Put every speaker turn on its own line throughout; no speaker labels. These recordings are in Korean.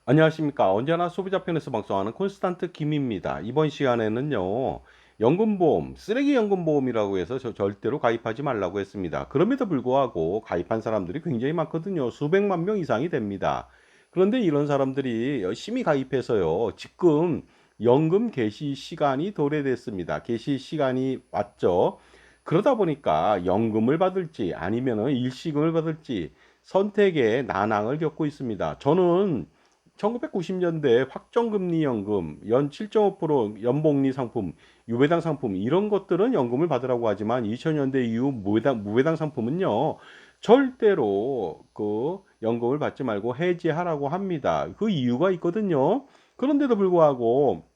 안녕하십니까. 언제나 소비자 편에서 방송하는 콘스탄트 김입니다. 이번 시간에는요, 연금보험, 쓰레기 연금보험이라고 해서 절대로 가입하지 말라고 했습니다. 그럼에도 불구하고 가입한 사람들이 굉장히 많거든요. 수백만 명 이상이 됩니다. 그런데 이런 사람들이 열심히 가입해서요, 지금 연금 개시 시간이 도래됐습니다. 개시 시간이 왔죠. 그러다 보니까 연금을 받을지 아니면은 일시금을 받을지 선택의 난항을 겪고 있습니다. 저는 1990년대 확정금리 연금, 연 7.5% 연복리 상품, 유배당 상품 이런 것들은 연금을 받으라고 하지만 2000년대 이후 무배당 상품은요. 절대로 그 연금을 받지 말고 해지하라고 합니다. 그 이유가 있거든요. 그런데도 불구하고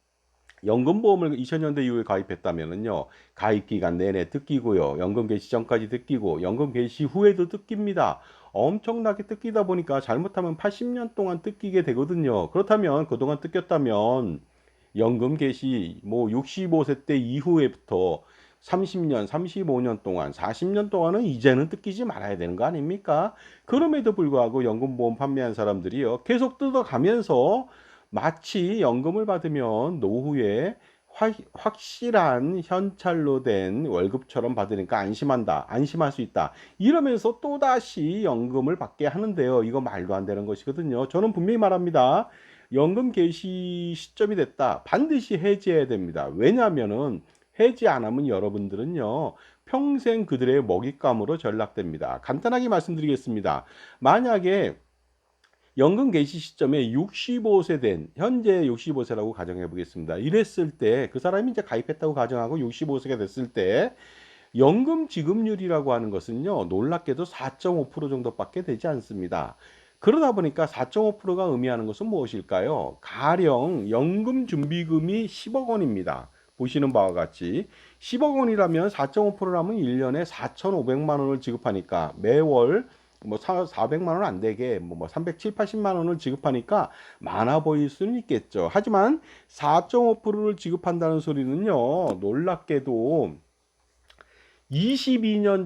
연금보험을 2000년대 이후에 가입했다면은요, 가입 기간 내내 뜯기고요, 연금 개시 전까지 뜯기고, 연금 개시 후에도 뜯깁니다. 엄청나게 뜯기다 보니까 잘못하면 80년 동안 뜯기게 되거든요. 그렇다면 그동안 뜯겼다면 연금 개시 뭐 65세 때 이후에부터 30년, 35년 동안, 40년 동안은 이제는 뜯기지 말아야 되는 거 아닙니까? 그럼에도 불구하고 연금보험 판매한 사람들이요, 계속 뜯어가면서 마치 연금을 받으면 노후에 확실한 현찰로 된 월급처럼 받으니까 안심한다, 안심할 수 있다. 이러면서 또다시 연금을 받게 하는데요. 이거 말도 안 되는 것이거든요. 저는 분명히 말합니다. 연금 개시 시점이 됐다. 반드시 해지해야 됩니다. 왜냐하면은 해지 안 하면 여러분들은요, 평생 그들의 먹잇감으로 전락됩니다. 간단하게 말씀드리겠습니다. 만약에 연금 개시 시점에 65세 된 현재 65세라고 가정해 보겠습니다. 이랬을 때 그 사람이 이제 가입했다고 가정하고 65세가 됐을 때 연금 지급률이라고 하는 것은요, 놀랍게도 4.5% 정도밖에 되지 않습니다. 그러다 보니까 4.5%가 의미하는 것은 무엇일까요? 가령 연금 준비금이 10억 원입니다. 보시는 바와 같이 10억 원이라면 4.5%라면 1년에 4,500만 원을 지급하니까 매월 뭐 400만 원 안 되게 뭐 370, 80만 원을 지급하니까 많아 보일 수는 있겠죠. 하지만 4.5%를 지급한다는 소리는요, 놀랍게도 22년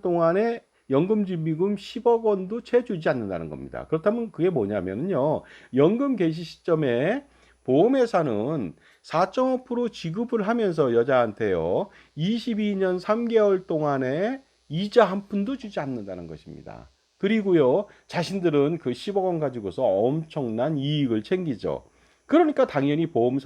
동안에 연금준비금 10억 원도 채 주지 않는다는 겁니다. 그렇다면 그게 뭐냐면요, 연금 개시 시점에 보험회사는 4.5% 지급을 하면서 여자한테요, 22년 3개월 동안에 이자 한 푼도 주지 않는다는 것입니다. 그리고요, 자신들은 그 10억 원 가지고서 엄청난 이익을 챙기죠. 그러니까 당연히 보험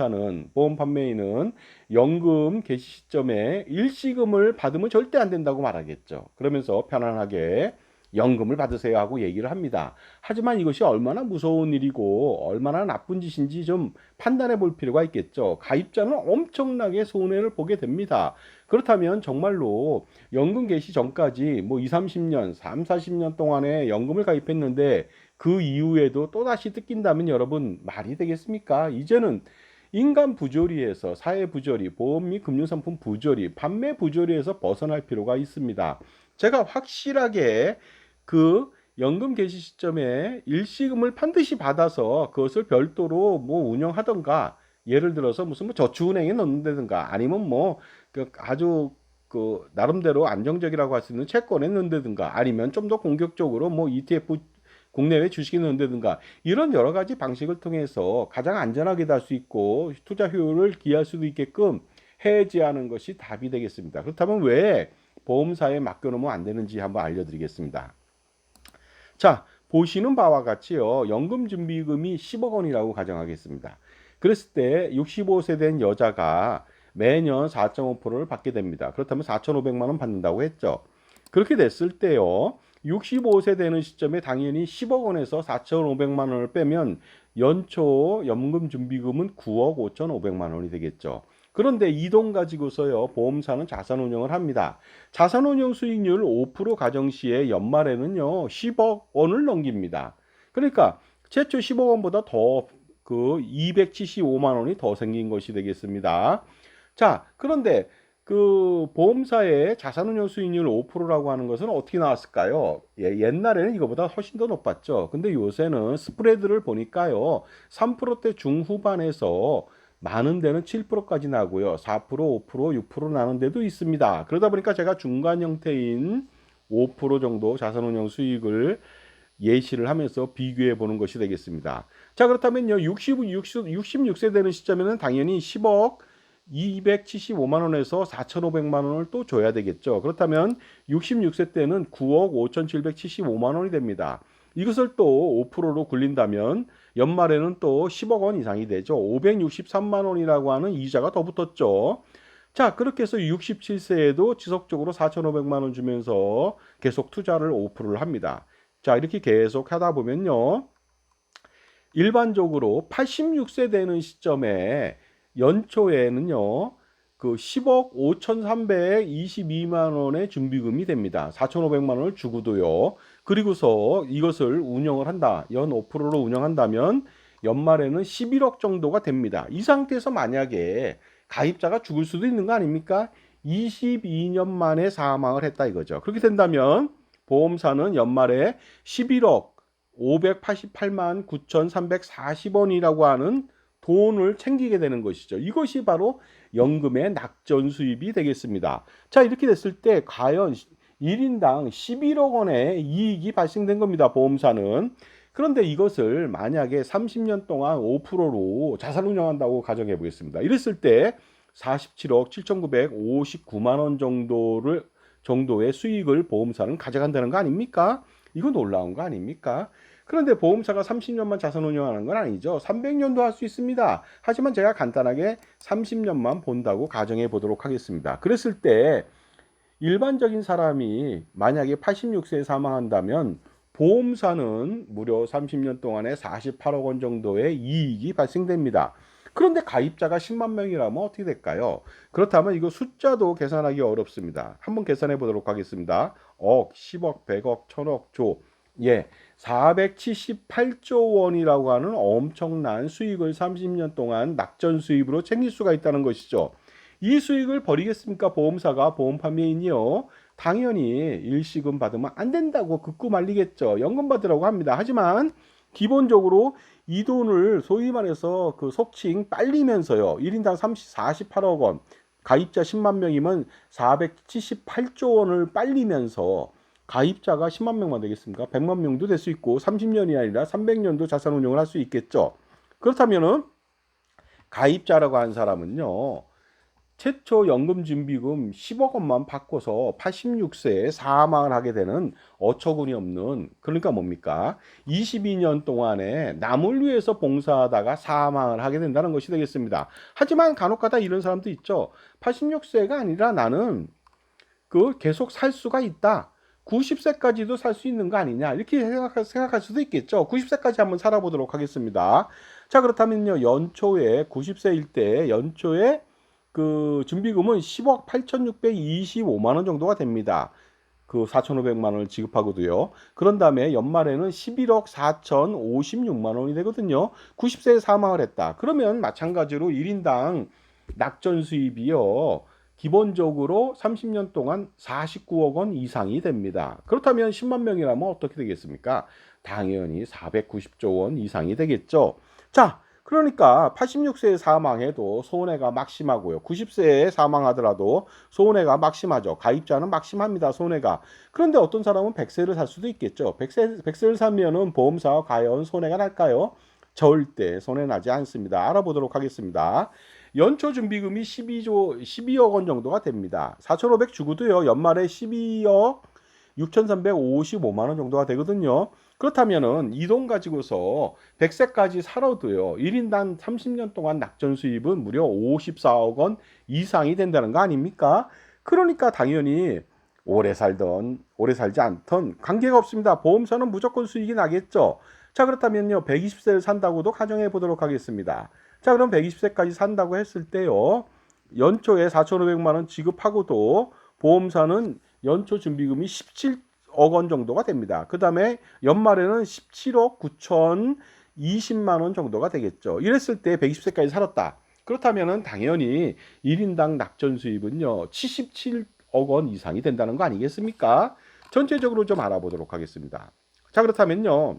판매인은 연금 개시 시점에 일시금을 받으면 절대 안 된다고 말하겠죠. 그러면서 편안하게 연금을 받으세요 하고 얘기를 합니다. 하지만 이것이 얼마나 무서운 일이고 얼마나 나쁜 짓인지 좀 판단해 볼 필요가 있겠죠. 가입자는 엄청나게 손해를 보게 됩니다. 그렇다면 정말로 연금 개시 전까지 뭐 2, 30년, 3, 40년 동안에 연금을 가입했는데 그 이후에도 또다시 뜯긴다면 여러분 말이 되겠습니까? 이제는 인간 부조리에서 사회 부조리, 보험 및 금융상품 부조리, 판매 부조리에서 벗어날 필요가 있습니다. 제가 확실하게 그 연금 개시 시점에 일시금을 반드시 받아서 그것을 별도로 뭐 운영하던가, 예를 들어서 무슨 뭐 저축은행에 넣는다든가 아니면 뭐그 아주 그 나름대로 안정적이라고 할 수 있는 채권에 넣는다든가 아니면 좀 더 공격적으로 뭐 ETF 국내외 주식에 넣는다든가 이런 여러 가지 방식을 통해서 가장 안전하게 할 수 있고 투자 효율을 기할 수도 있게끔 해지하는 것이 답이 되겠습니다. 그렇다면 왜 보험사에 맡겨놓으면 안 되는지 한번 알려드리겠습니다. 자, 보시는 바와 같이요, 연금준비금이 10억 원이라고 가정하겠습니다. 그랬을 때 65세 된 여자가 매년 4.5%를 받게 됩니다. 그렇다면 4,500만 원 받는다고 했죠. 그렇게 됐을 때요, 65세 되는 시점에 당연히 10억 원에서 4,500만 원을 빼면 연초 연금 준비금은 9억 5,500만 원이 되겠죠. 그런데 이 돈 가지고서요, 보험사는 자산운용을 합니다. 자산운용 수익률 5% 가정 시에 연말에는요, 10억 원을 넘깁니다. 그러니까 최초 10억 원보다 더 그 275만 원이 더 생긴 것이 되겠습니다. 자, 그런데 그 보험사의 자산운용 수익률 5%라고 하는 것은 어떻게 나왔을까요? 옛날에는 이거보다 훨씬 더 높았죠. 근데 요새는 스프레드를 보니까요, 3%대 중후반에서 많은 데는 7%까지 나고요. 4%, 5%, 6% 나는 데도 있습니다. 그러다 보니까 제가 중간 형태인 5% 정도 자산운용 수익을 예시를 하면서 비교해 보는 것이 되겠습니다. 자, 그렇다면요. 66세 되는 시점에는 당연히 10억 275만 원에서 4,500만 원을 또 줘야 되겠죠. 그렇다면 66세 때는 9억 5,775만 원이 됩니다. 이것을 또 5%로 굴린다면 연말에는 또 10억 원 이상이 되죠. 563만 원이라고 하는 이자가 더 붙었죠. 자, 그렇게 해서 67세에도 지속적으로 4,500만 원 주면서 계속 투자를 5%를 합니다. 자, 이렇게 계속 하다 보면요. 일반적으로 86세 되는 시점에 연초에는요. 그 10억 5,322만 원의 준비금이 됩니다. 4,500만 원을 주고도요. 그리고서 이것을 운영을 한다. 연 5%로 운영한다면 연말에는 11억 정도가 됩니다. 이 상태에서 만약에 가입자가 죽을 수도 있는 거 아닙니까? 22년 만에 사망을 했다 이거죠. 그렇게 된다면 보험사는 연말에 11억 588만 9,340원이라고 하는 돈을 챙기게 되는 것이죠. 이것이 바로 연금의 낙전 수입이 되겠습니다. 자, 이렇게 됐을 때 과연 1인당 11억 원의 이익이 발생된 겁니다. 보험사는. 그런데 이것을 만약에 30년 동안 5%로 자산 운용한다고 가정해 보겠습니다. 이랬을 때 47억 7,959만 원 정도의 수익을 보험사는 가져간다는 거 아닙니까? 이거 놀라운 거 아닙니까? 그런데 보험사가 30년만 자산 운용하는 건 아니죠. 300년도 할 수 있습니다. 하지만 제가 간단하게 30년만 본다고 가정해 보도록 하겠습니다. 그랬을 때 일반적인 사람이 만약에 86세에 사망한다면 보험사는 무려 30년 동안에 48억 원 정도의 이익이 발생됩니다. 그런데 가입자가 10만 명이라면 어떻게 될까요? 그렇다면 이거 숫자도 계산하기 어렵습니다. 한번 계산해 보도록 하겠습니다. 억, 10억, 100억, 1000억, 조. 예, 478조 원이라고 하는 엄청난 수익을 30년 동안 낙전 수입으로 챙길 수가 있다는 것이죠. 이 수익을 버리겠습니까? 보험사가, 보험 판매인이요. 당연히 일시금 받으면 안 된다고 긋고 말리겠죠. 연금 받으라고 합니다. 하지만 기본적으로 이 돈을 소위 말해서 그 속칭 빨리면서요. 1인당 48억 원, 가입자 10만 명이면 478조 원을 빨리면서 가입자가 10만 명만 되겠습니까? 100만 명도 될 수 있고 30년이 아니라 300년도 자산 운용을 할 수 있겠죠. 그렇다면은 가입자라고 한 사람은요. 최초 연금준비금 10억 원만 받고서 86세에 사망을 하게 되는 어처구니 없는, 그러니까 뭡니까? 22년 동안에 남을 위해서 봉사하다가 사망을 하게 된다는 것이 되겠습니다. 하지만 간혹가다 이런 사람도 있죠. 86세가 아니라 나는 계속 살 수가 있다. 90세까지도 살 수 있는 거 아니냐, 이렇게 생각할 수도 있겠죠. 90세까지 한번 살아보도록 하겠습니다. 자, 그렇다면요, 연초에 90세일 때 연초에 그 준비금은 10억 8,625만 원 정도가 됩니다. 그 4,500만 원을 지급하고도요. 그런 다음에 연말에는 11억 4,056만 원이 되거든요. 90세에 사망을 했다. 그러면 마찬가지로 1인당 낙전 수입이요. 기본적으로 30년 동안 49억 원 이상이 됩니다. 그렇다면 10만 명이라면 어떻게 되겠습니까? 당연히 490조 원 이상이 되겠죠. 자, 그러니까 86세에 사망해도 손해가 막심하고요. 90세에 사망하더라도 손해가 막심하죠. 가입자는 막심합니다. 손해가. 그런데 어떤 사람은 100세를 살 수도 있겠죠. 100세를 사면은 보험사가 과연 손해가 날까요? 절대 손해 나지 않습니다. 알아보도록 하겠습니다. 연초 준비금이 12억 원 정도가 됩니다. 4,500 주고도요. 연말에 12억 6,355만 원 정도가 되거든요. 그렇다면은 이 돈 가지고서 100세까지 살아도요. 1인당 30년 동안 낙전 수입은 무려 54억 원 이상이 된다는 거 아닙니까? 그러니까 당연히 오래 살던 오래 살지 않던 관계가 없습니다. 보험사는 무조건 수익이 나겠죠. 자, 그렇다면요. 120세를 산다고도 가정해 보도록 하겠습니다. 자, 그럼 120세까지 산다고 했을 때요. 연초에 4,500만 원 지급하고도 보험사는 연초 준비금이 17억 원 정도가 됩니다. 그 다음에 연말에는 17억 9,020만 원 정도가 되겠죠. 이랬을 때 120세까지 살았다. 그렇다면은 당연히 1인당 낙전 수입은요. 77억 원 이상이 된다는 거 아니겠습니까? 전체적으로 좀 알아보도록 하겠습니다. 자, 그렇다면요.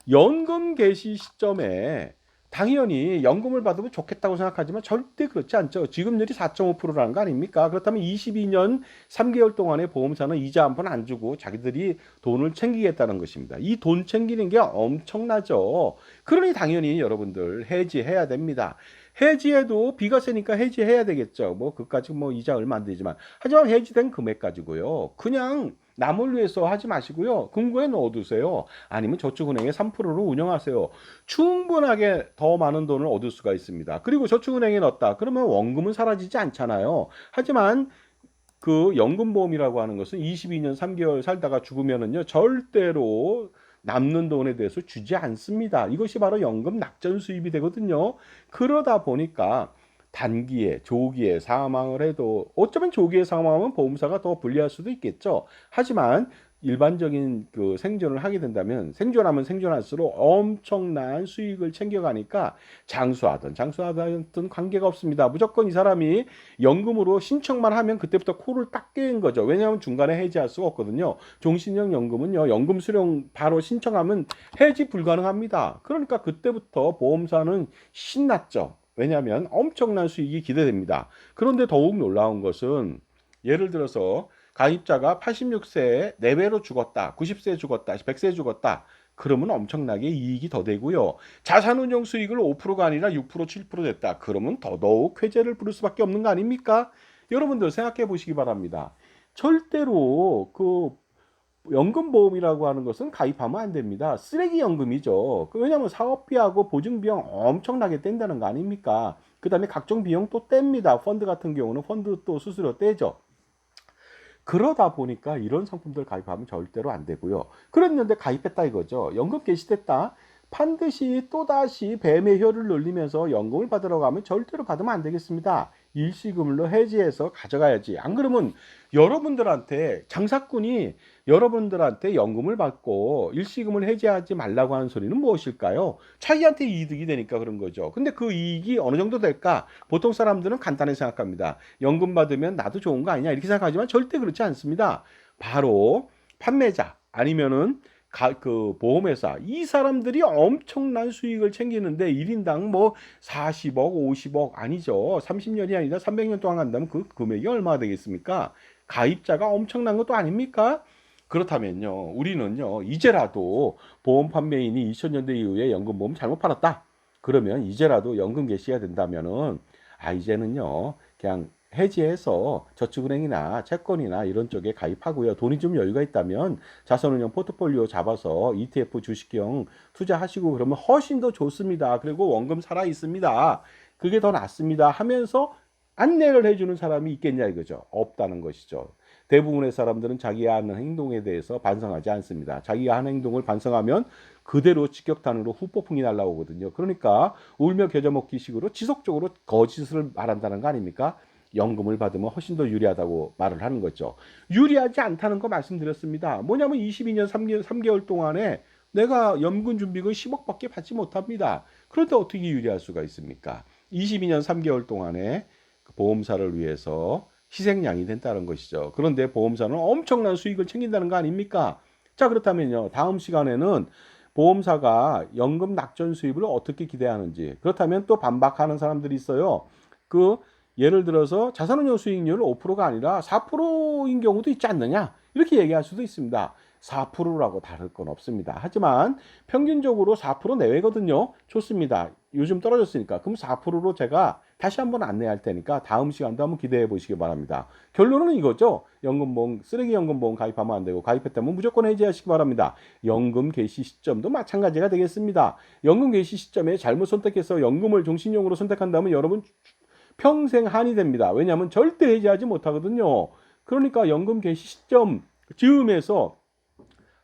연금 개시 시점에 당연히 연금을 받으면 좋겠다고 생각하지만 절대 그렇지 않죠. 지급률이 4.5%라는 거 아닙니까? 그렇다면 22년 3개월 동안에 보험사는 이자 한 번 안 주고 자기들이 돈을 챙기겠다는 것입니다. 이 돈 챙기는 게 엄청나죠. 그러니 당연히 여러분들 해지해야 됩니다. 해지해도 비가 세니까 해지해야 되겠죠. 뭐 그까지 뭐 이자 얼마 안 되지만 하지만 해지된 금액 가지고요. 그냥 남을 위해서 하지 마시고요. 금고에 넣어두세요. 아니면 저축은행에 3%로 운영하세요. 충분하게 더 많은 돈을 얻을 수가 있습니다. 그리고 저축은행에 넣었다. 그러면 원금은 사라지지 않잖아요. 하지만 그 연금보험이라고 하는 것은 22년 3개월 살다가 죽으면은요, 절대로 남는 돈에 대해서 주지 않습니다. 이것이 바로 연금 낙전 수입이 되거든요. 그러다 보니까 단기에, 조기에 사망을 해도 어쩌면 조기에 사망하면 보험사가 더 불리할 수도 있겠죠. 하지만 일반적인 그 생존을 하게 된다면 생존하면 생존할수록 엄청난 수익을 챙겨가니까 장수하든 관계가 없습니다. 무조건 이 사람이 연금으로 신청만 하면 그때부터 코를 딱 깨는 거죠. 왜냐하면 중간에 해지할 수가 없거든요. 종신형 연금은요, 연금 수령 바로 신청하면 해지 불가능합니다. 그러니까 그때부터 보험사는 신났죠. 왜냐하면 엄청난 수익이 기대됩니다. 그런데 더욱 놀라운 것은 예를 들어서 가입자가 86세에 4배로 죽었다, 90세에 죽었다, 100세에 죽었다. 그러면 엄청나게 이익이 더 되고요. 자산운용 수익을 5%가 아니라 6%, 7% 됐다. 그러면 더더욱 회재를 부를 수밖에 없는 거 아닙니까? 여러분들 생각해 보시기 바랍니다. 절대로 그 연금보험이라고 하는 것은 가입하면 안 됩니다. 쓰레기 연금이죠. 왜냐하면 사업비하고 보증비용 엄청나게 뗀다는 거 아닙니까? 그 다음에 각종 비용 또 뗍니다. 펀드 같은 경우는 펀드 또 수수료 떼죠. 그러다 보니까 이런 상품들 가입하면 절대로 안 되고요. 그랬는데 가입했다 이거죠. 연금 개시됐다. 반드시 또다시 배매효를 늘리면서 연금을 받으러 가면 절대로 받으면 안 되겠습니다. 일시금으로 해지해서 가져가야지. 안 그러면 여러분들한테 장사꾼이 여러분들한테 연금을 받고 일시금을 해지하지 말라고 하는 소리는 무엇일까요? 자기한테 이득이 되니까 그런 거죠. 근데 그 이익이 어느 정도 될까? 보통 사람들은 간단히 생각합니다. 연금 받으면 나도 좋은 거 아니냐 이렇게 생각하지만 절대 그렇지 않습니다. 바로 판매자 아니면은 그 보험회사 이 사람들이 엄청난 수익을 챙기는데 1인당 뭐 40억 50억 아니죠. 30년이 아니라 300년 동안 간다면 그 금액이 얼마나 되겠습니까? 가입자가 엄청난 것도 아닙니까? 그렇다면요 우리는요 이제라도 보험 판매인이 2000년대 이후에 연금보험 잘못 팔았다 그러면 이제라도 연금 개시해야 된다면은 이제는요 그냥 해지해서 저축은행이나 채권이나 이런 쪽에 가입하고요. 돈이 좀 여유가 있다면 자산운용 포트폴리오 잡아서 ETF 주식형 투자하시고 그러면 훨씬 더 좋습니다. 그리고 원금 살아 있습니다. 그게 더 낫습니다. 하면서 안내를 해주는 사람이 있겠냐 이거죠. 없다는 것이죠. 대부분의 사람들은 자기가 하는 행동에 대해서 반성하지 않습니다. 자기가 하는 행동을 반성하면 그대로 직격탄으로 후폭풍이 날라오거든요. 그러니까 울며 겨자 먹기 식으로 지속적으로 거짓을 말한다는 거 아닙니까? 연금을 받으면 훨씬 더 유리하다고 말을 하는 거죠. 유리하지 않다는 거 말씀드렸습니다. 뭐냐면 22년 3개월 동안에 내가 연금준비금 10억밖에 받지 못합니다. 그런데 어떻게 유리할 수가 있습니까? 22년 3개월 동안에 보험사를 위해서 희생양이 된다는 것이죠. 그런데 보험사는 엄청난 수익을 챙긴다는 거 아닙니까? 자, 그렇다면요. 다음 시간에는 보험사가 연금 낙전 수입을 어떻게 기대하는지, 그렇다면 또 반박하는 사람들이 있어요. 예를 들어서 자산운용 수익률 5%가 아니라 4%인 경우도 있지 않느냐? 이렇게 얘기할 수도 있습니다. 4%라고 다를 건 없습니다. 하지만 평균적으로 4% 내외거든요. 좋습니다. 요즘 떨어졌으니까. 그럼 4%로 제가 다시 한번 안내할 테니까 다음 시간도 한번 기대해 보시기 바랍니다. 결론은 이거죠. 연금보험, 쓰레기 연금보험 가입하면 안 되고 가입했다면 무조건 해지하시기 바랍니다. 연금 개시 시점도 마찬가지가 되겠습니다. 연금 개시 시점에 잘못 선택해서 연금을 종신용으로 선택한다면 여러분 평생 한이 됩니다. 왜냐하면 절대 해지하지 못하거든요. 그러니까 연금 개시 시점 즈음에서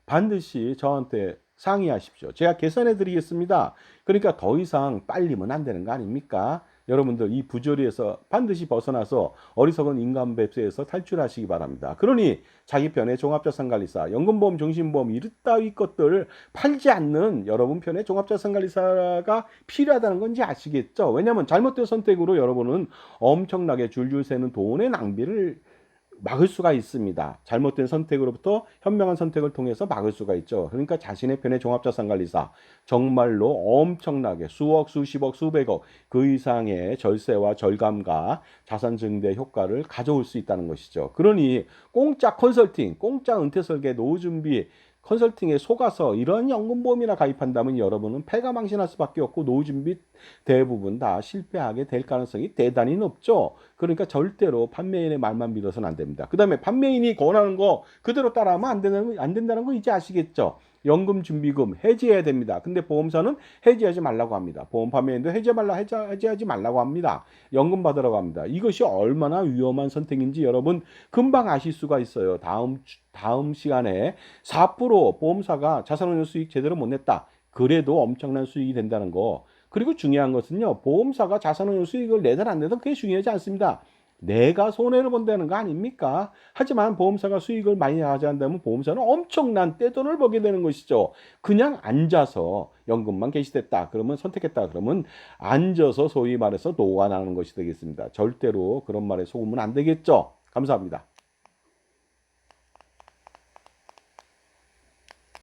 반드시 저한테 상의하십시오. 제가 계산해 드리겠습니다. 그러니까 더 이상 빨리면 안 되는 거 아닙니까? 여러분들 이 부조리에서 반드시 벗어나서 어리석은 인간 뱁새에서 탈출하시기 바랍니다. 그러니 자기 편의 종합자산관리사, 연금보험, 종신보험 이따위 것들 팔지 않는 여러분 편의 종합자산관리사가 필요하다는 건지 아시겠죠? 왜냐하면 잘못된 선택으로 여러분은 엄청나게 줄줄 새는 돈의 낭비를 막을 수가 있습니다. 잘못된 선택으로부터 현명한 선택을 통해서 막을 수가 있죠. 그러니까 자신의 편의 종합자산관리사 정말로 엄청나게 수억, 수십억, 수백억 그 이상의 절세와 절감과 자산 증대 효과를 가져올 수 있다는 것이죠. 그러니 공짜 컨설팅, 공짜 은퇴 설계, 노후 준비 컨설팅에 속아서 이런 연금보험이나 가입한다면 여러분은 패가망신할 수밖에 없고 노후 준비 대부분 다 실패하게 될 가능성이 대단히 높죠. 그러니까 절대로 판매인의 말만 믿어서는 안 됩니다. 그 다음에 판매인이 권하는 거 그대로 따라하면 안 된다는 거 이제 아시겠죠? 연금준비금 해지해야 됩니다. 근데 보험사는 해지하지 말라고 합니다. 보험 판매인도 해지하지 말라고 합니다. 연금 받으라고 합니다. 이것이 얼마나 위험한 선택인지 여러분 금방 아실 수가 있어요. 다음 시간에 4% 보험사가 자산운용 수익 제대로 못 냈다. 그래도 엄청난 수익이 된다는 거. 그리고 중요한 것은요. 보험사가 자산운용 수익을 내든 안 내든 그게 중요하지 않습니다. 내가 손해를 본다는 거 아닙니까? 하지만 보험사가 수익을 많이 하자한다면 보험사는 엄청난 떼돈을 벌게 되는 것이죠. 그냥 앉아서 연금만 개시됐다. 그러면 선택했다. 그러면 앉아서 소위 말해서 노가 나는 것이 되겠습니다. 절대로 그런 말에 속으면 안 되겠죠. 감사합니다.